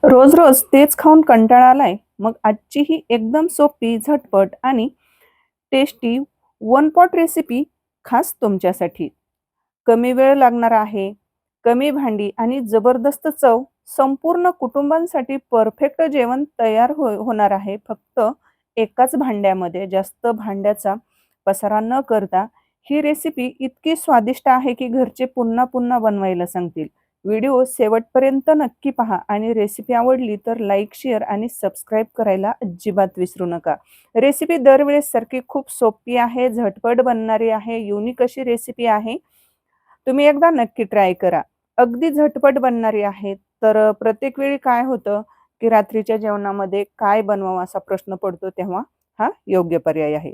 रोज रोज तेच खाऊन कंटाळा आलाय? मग आजची ही एकदम सोपी, झटपट आणि टेस्टी वन पॉट रेसिपी खास तुमच्यासाठी. कमी वेळ लागणार आहे, कमी भांडी आणि जबरदस्त चव. संपूर्ण कुटुंबांसाठी परफेक्ट जेवण तयार होणार आहे फक्त एकाच भांड्यामध्ये. जास्त भांड्याचा पसारा न करता ही रेसिपी इतकी स्वादिष्ट आहे की घरचे पुन्हा पुन्हा बनवायला सांगतील. व्हिडिओ शेवटपर्यंत नक्की पहा आणि रेसिपी आवडली तर लाईक, शेअर आणि सबस्क्राईब करायला अजिबात विसरू नका. रेसिपी दरवेळेस सारखी खूप सोपी आहे, झटपट बनणारी आहे, युनिक अशी रेसिपी आहे. तुम्ही एकदा नक्की ट्राय करा. अगदी झटपट बनणारी आहे. तर प्रत्येक वेळी काय होतं, की रात्रीच्या जेवणामध्ये काय बनवावं असा प्रश्न पडतो, तेव्हा हा योग्य पर्याय आहे.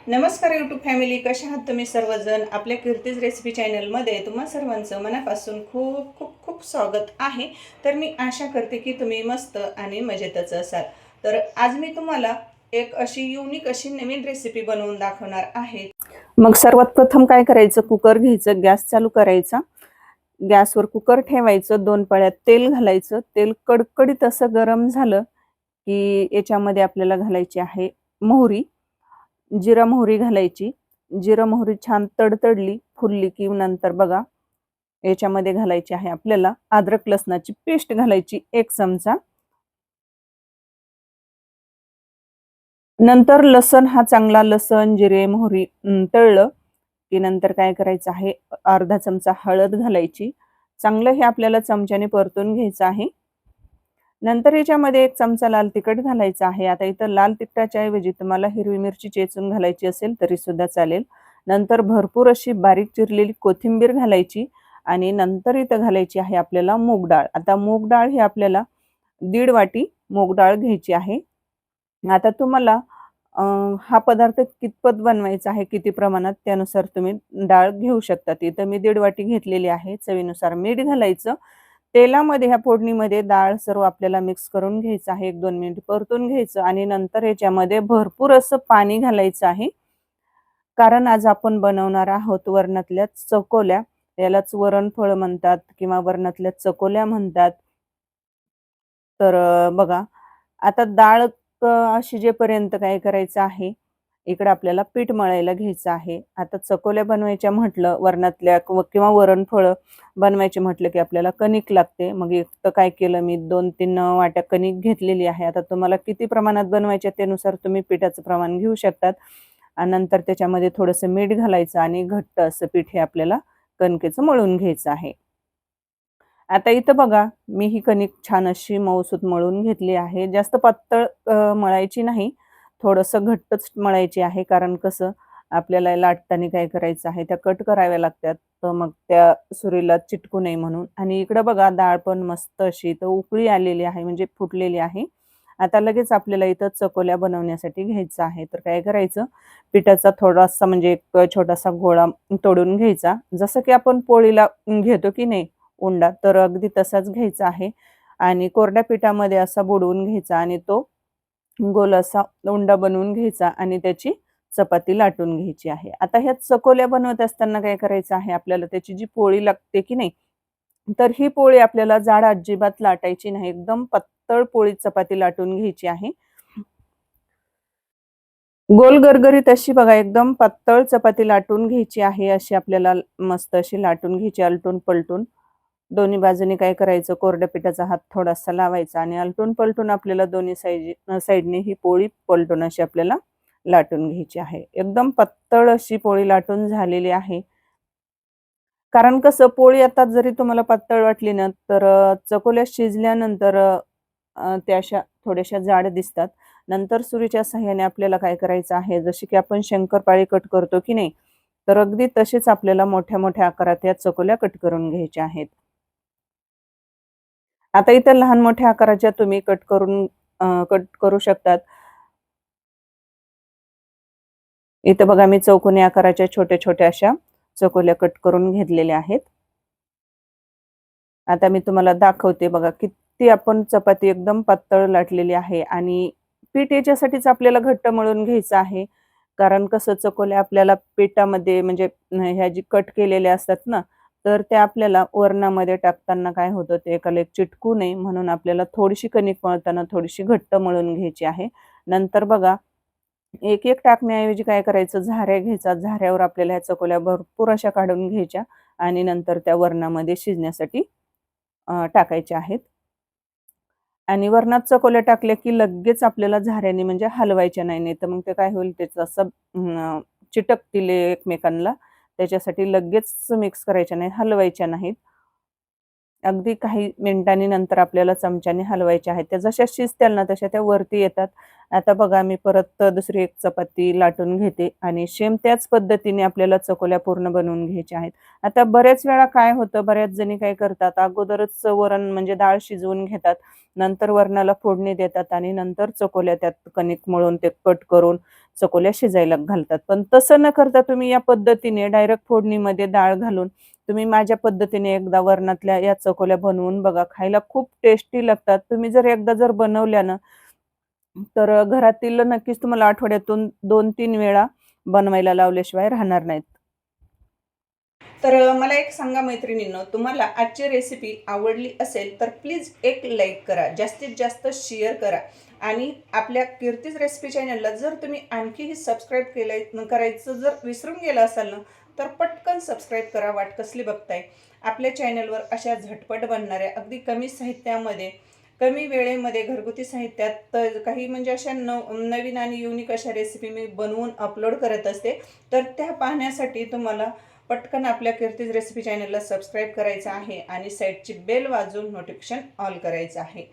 नमस्कार यूट्यूब फॅमिली, कशा आहात तुम्ही सर्वजण? आपल्या कीर्तीज रेसिपी चॅनलमध्ये तुम्हा सर्वांचं मनापासून खूप खूप खूप स्वागत आहे. तर मी आशा करते की तुम्ही मस्त आणि मजेतच असाल. तर आज मी तुम्हाला एक अशी युनिक अशी नवीन रेसिपी बनवून दाखवणार आहे. मग सर्वात प्रथम काय करायचं, कुकर घ्यायचं, गॅस चालू करायचा. गॅसवर कुकर ठेवायचं, 2 पळ्यात तेल घालायचं. तेल कडकडीत असं गरम झालं की याच्यामध्ये आपल्याला घालायची आहे मोहरी. जिरा मोहरी घालायची. जिरा मोहरी छान तडतडली, फुलली की नंतर बघा याच्यामध्ये घालायची आहे आपल्याला अद्रक लसणाची पेस्ट घालायची 1 चमचा. नंतर लसण हा चांगला लसण, जिरे, मोहरी तळलं की नंतर काय करायचं आहे, अर्धा चमचा हळद घालायची. चांगलं हे आपल्याला चमच्याने परतून घ्यायचं आहे. नंतर याच्यामध्ये 1 चमचा लाल तिखट घालायचं आहे. आता इथं लाल तिखटाच्या ऐवजी तुम्हाला हिरवी मिरची चेचून घालायची असेल तरी सुद्धा चालेल. नंतर भरपूर अशी बारीक चिरलेली कोथिंबीर घालायची आणि नंतर इथं घालायची आहे आपल्याला मूग डाळ. आता मूग डाळ ही आपल्याला 1.5 वाटी मूग डाळ घ्यायची आहे. आता तुम्हाला हा पदार्थ कितपत बनवायचा आहे, किती प्रमाणात त्यानुसार तुम्ही डाळ घेऊ शकता. इथं मी 1.5 वाटी घेतलेली आहे. चवीनुसार मीठ घालायचं. तेलामध्ये ह्या फोडणीमध्ये डाळ सर्व आपल्याला मिक्स करून घ्यायचं आहे. 1-2 मिनिट परतून घ्यायचं आणि नंतर याच्यामध्ये भरपूर असं पाणी घालायचं आहे. कारण आज आपण बनवणार आहोत वरणातल्या चकोल्या. यालाच वरणफळ म्हणतात किंवा वरणातल्या चकोल्या म्हणतात. तर बघा आता डाळ शिजेपर्यंत काय करायचं आहे, इकडं आपल्याला पीठ मळायला घ्यायचं आहे. आता चकोल्या बनवायच्या म्हटलं वरणातल्या किंवा वरणफळं बनवायचे म्हटलं की आपल्याला कणिक लागते. मग एक तर काय केलं मी 2-3 वाट्या कणिक घेतलेली आहे. आता तुम्हाला किती प्रमाणात बनवायच्या त्यानुसार तुम्ही पिठाचं प्रमाण घेऊ शकतात. आणि नंतर त्याच्यामध्ये थोडंसं मीठ घालायचं आणि घट्ट असं पीठ हे आपल्याला कणकेचं मळून घ्यायचं आहे. आता इथं बघा, मी ही कणिक छान अशी मऊसूत मळून घेतली आहे. जास्त पातळ मळायची नाही, थोडंसं घट्टच मळायची आहे. कारण कसं आपल्याला लाटताना काय करायचं आहे, त्या कट कराव्या लागतात. तर मग त्या सुरीला चिटकू नये म्हणून. आणि इकडं बघा डाळ पण मस्त अशी इथं उकळी आलेली आहे, म्हणजे फुटलेली आहे. आता लगेच आपल्याला इथं चकोल्या बनवण्यासाठी घ्यायचं आहे. तर काय करायचं, पिठाचा थोडासा म्हणजे एक छोटासा गोळा तोडून घ्यायचा. जसं की आपण पोळीला घेतो की नाही उंडा, तर अगदी तसाच घ्यायचा आहे आणि कोरड्या पिठामध्ये असा बुडवून घ्यायचा आणि तो गोल असा उंडा बनवून घ्यायचा आणि त्याची चपाती लाटून घ्यायची आहे. आता ह्या चकोल्या बनवत असताना काय करायचं आहे, आपल्याला त्याची जी पोळी लागते की नाही, तर ही पोळी आपल्याला जाड अजिबात लाटायची नाही. एकदम पातळ पोळी चपाती लाटून घ्यायची आहे. गोल गरगरीत अशी बघा एकदम पातळ चपाती लाटून घ्यायची आहे. अशी आपल्याला मस्त अशी लाटून घ्यायची आलटून-पलटून. दोन्ही बाजूनी काय करायचं, कोरड्या पिठाचा हात थोडासा लावायचा आणि आलटून-पलटून आपल्याला दोन्ही साइडने ही पोळी पलटून अशी आपल्याला लाटून घ्यायची आहे. एकदम पातळ अशी पोळी लाटून झालेली आहे. कारण कसं पोळी आता जरी तुम्हाला पातळ वाटली ना, तर चकोल्या शिजल्यानंतर त्या अशा थोड्याशा जाड दिसतात. नंतर सुरीच्या साहाय्याने आपल्याला काय करायचं आहे, जशी की आपण शंकरपाळी कट करतो की नाही, तर अगदी तसेच आपल्याला मोठ्या-मोठ्या आकारात या चकोल्या कट करून घ्यायच्या आहेत. आता इथं लहान-मोठ्या आकाराच्या तुम्ही कट करू शकतात. इथं बघा मी चौकोनी आकाराच्या छोट्या-छोट्या अशा चकोल्या कट करून घेतलेल्या आहेत. आता मी तुम्हाला दाखवते बघा, किती आपण चपाती एकदम पातळ लाटलेली आहे आणि पीठ याच्यासाठीच आपल्याला घट्ट मळून घ्यायचं आहे. कारण कसं चकोल्या आपल्याला पिठामध्ये म्हणजे ह्या जी कट केलेल्या असतात ना, तर ते आपल्याला वरणामध्ये टाकताना काय होतं ते एकाला एक चिटकू नये म्हणून आपल्याला थोडीशी कणिक मळताना थोडीशी घट्ट मळून घ्यायची आहे. नंतर बघा एक टाकण्याऐवजी काय करायचं, झाऱ्या घ्यायचा. झाऱ्यावर आपल्याला ह्या चकोल्या भरपूर अशा काढून घ्यायच्या आणि नंतर त्या वरणामध्ये शिजण्यासाठी टाकायच्या आहेत. आणि वरणात चकोल्या टाकल्या की लगेच आपल्याला झाऱ्याने म्हणजे हलवायच्या नाही, नाहीतर मग ते काय होईल त्याचं असं चिटकतील एकमेकांना. त्याच्यासाठी लगेच मिक्स करायच्या नाही, हलवायच्या नाहीत. अगदी काही मिनिटांनी नंतर आपल्याला चमच्याने हलवायच्या आहेत. त्या जशा शिजतील ना तशा त्या वरती येतात. आता बघा मी परत दुसरी एक चपाती लाटून घेते आणि सेम त्याच पद्धतीने आपल्याला चकोल्या पूर्ण बनवून घ्यायच्या आहेत. आता बऱ्याच वेळा काय होतं, बऱ्याच जणी काय करतात, अगोदरच वरण म्हणजे डाळ शिजवून घेतात. नंतर वरणाला फोडणी देतात आणि नंतर चकोल्या त्यात कणिक मळून ते कट करून चकोल्या शिजायला घालतात. पण तसं न करता तुम्ही या पद्धतीने डायरेक्ट फोडणीमध्ये डाळ घालून तुम्ही माझ्या पद्धतीने एकदा वरणातल्या या चकोल्या बनवून बघा. खायला खूप टेस्टी लागतात. तुम्ही जर एकदा जर बनवल्या ना, तर घरातील नक्कीच तुम्हाला आठवड्यातून 2-3 वेळा बनवायला लावल्याशिवाय राहणार नाहीत. तर मला एक सांगा मैत्रिणींनो, तुम्हाला आजची रेसिपी आवडली असेल तर प्लीज एक लाईक करा, जास्तीत जास्त शेअर करा आणि आपल्या कीर्तीज रेसिपी चॅनलला जर तुम्ही आणखीही सबस्क्राईब केलं करायचं जर विसरून गेलं असाल ना, तर पटकन सबस्क्राईब करा. वाट कसली बघताय. आपल्या चॅनलवर अशा झटपट बनणाऱ्या अगदी कमी साहित्यामध्ये कमी वेळेमध्ये घरगुती साहित्यात काही म्हणजे अशा नवीन आणि युनिक अशा रेसिपी मी बनवून अपलोड करत असते. तर त्या पाहण्यासाठी तुम्हाला पटकन आपल्या कीर्तीज रेसिपी चॅनलला सबस्क्राईब करायचं आहे आणि साईडची बेल वाजवून नोटिफिकेशन ऑल करायचं आहे.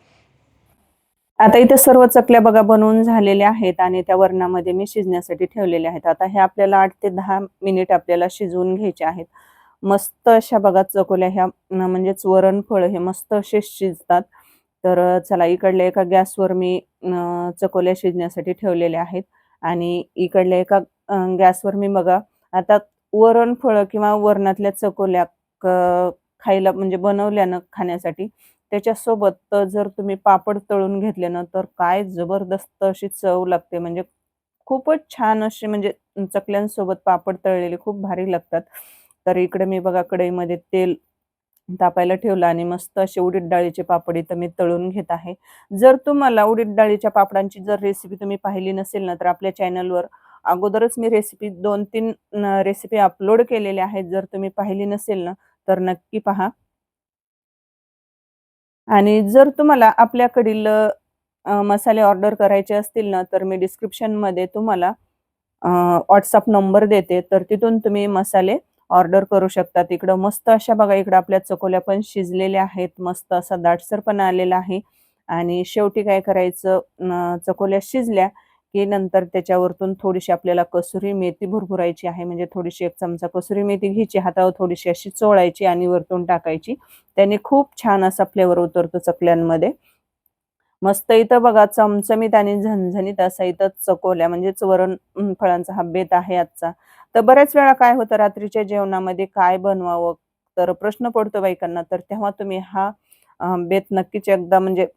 आता इथे सर्व चकल्या बघा बनवून झालेल्या आहेत आणि त्या वरणामध्ये मी शिजण्यासाठी ठेवलेल्या आहेत. आता हे आपल्याला 8 ते 10 मिनिट आपल्याला शिजवून घ्यायचे आहेत. मस्त अशा बघा चकोल्या ह्या म्हणजेच वरणफळ हे मस्त असे शिजतात. तर चला इकडल्या एका गॅसवर मी चकोल्या शिजण्यासाठी ठेवलेल्या आहेत आणि इकडल्या एका गॅसवर मी बघा आता वरणफळं किंवा वरणातल्या चकोल्या खायला म्हणजे बनवल्या खाण्यासाठी त्याच्यासोबत जर तुम्ही पापड तळून घेतले ना, तर काय जबरदस्त अशी चव लागते. म्हणजे खूपच छान अशी म्हणजे चकल्यांसोबत पापड तळलेले खूप भारी लागतात. तर इकडे मी बघा कढईमध्ये तेल तापायला ठेवलं आणि मस्त असे उडीद डाळीचे पापड इथं मी तळून घेत आहे. जर तुम्हाला उडीद डाळीच्या पापडांची जर रेसिपी तुम्ही पाहिली नसेल ना, तर आपल्या चॅनलवर अगोदरच मी रेसिपी 2-3 रेसिपी अपलोड केलेल्या आहेत. जर तुम्ही पाहिली नसेल ना, तर नक्की पहा. आणि जर तुम्हाला आपल्याकडील मसाले ऑर्डर करायचे असतील ना, तर मी डिस्क्रिप्शनमध्ये तुम्हाला WhatsApp नंबर देते. तर तिथून तुम्ही मसाले ऑर्डर करू शकता. इकडं मस्त अशा बघा इकडं आपल्या चकोल्या पण शिजलेल्या आहेत. मस्त असा दाटसरपणा आलेला आहे आणि शेवटी काय करायचं चकोल्या शिजल्या की नंतर त्याच्यावरतून थोडीशी आपल्याला कसुरी मेथी भुरभुरायची आहे. म्हणजे थोडीशी 1 चमचा कसुरी मेथी घ्यायची, हातावर थोडीशी अशी चोळायची आणि वरतून टाकायची. त्याने खूप छान असा फ्लेवर उतरतो चकल्यांमध्ये. मस्त इथं बघा चमचमीत आणि झणझणीत असा इथं चकोल्या म्हणजेच वरण फळांचा हा बेत आहे आजचा. तर बऱ्याच वेळा काय होतं रात्रीच्या जेवणामध्ये काय बनवावं? तर प्रश्न पडतो बायकांना. तर तेव्हा तुम्ही हा बेत नक्कीच एकदा म्हणजे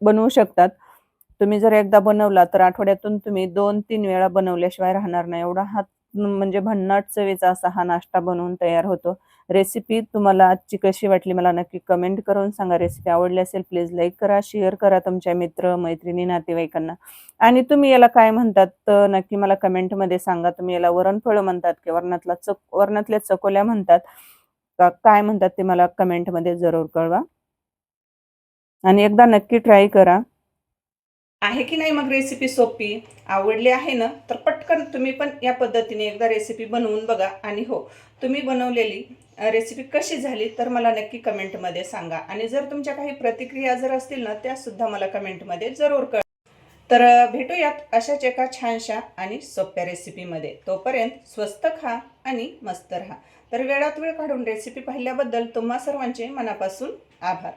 बनवू शकतात. तुम्ही जर एकदा बनवला तर आठवड्यातून तुम्ही 2-3 वेळा बनवल्याशिवाय राहणार नाही. एवढा हा म्हणजे भन्नाट चवीचा असा हा नाश्ता बनवून तयार होतो. रेसिपी तुम्हाला आजची कशी वाटली मला नक्की कमेंट करून सांगा. रेसिपी आवडली असेल प्लीज लाईक करा, शेअर करा तुमच्या मित्र, मैत्रिणी, नातेवाईकांना. आणि तुम्ही याला काय म्हणतात तर नक्की मला कमेंटमध्ये सांगा. तुम्ही याला वरणफळं म्हणतात की वरणातल्या चकोल्या म्हणतात का काय म्हणतात ते मला कमेंटमध्ये जरूर कळवा. आणि एकदा नक्की ट्राय करा. आहे की नाही मग रेसिपी सोपी? आवडली आहे ना? तर पटकन तुम्ही पण या पद्धतीने एकदा रेसिपी बनवून बघा आणि हो, तुम्ही बनवलेली रेसिपी कशी झाली तर मला नक्की कमेंटमध्ये सांगा आणि जर तुमच्या काही प्रतिक्रिया जर असतील ना, त्यासुद्धा मला कमेंटमध्ये जरूर कळवा. तर भेटूयात अशाच एका छानशा आणि सोप्या रेसिपीमध्ये. तोपर्यंत स्वस्त खा आणि मस्त राहा. तर वेळात वेळ काढून रेसिपी पाहिल्याबद्दल तुम्हा सर्वांचे मनापासून आभार.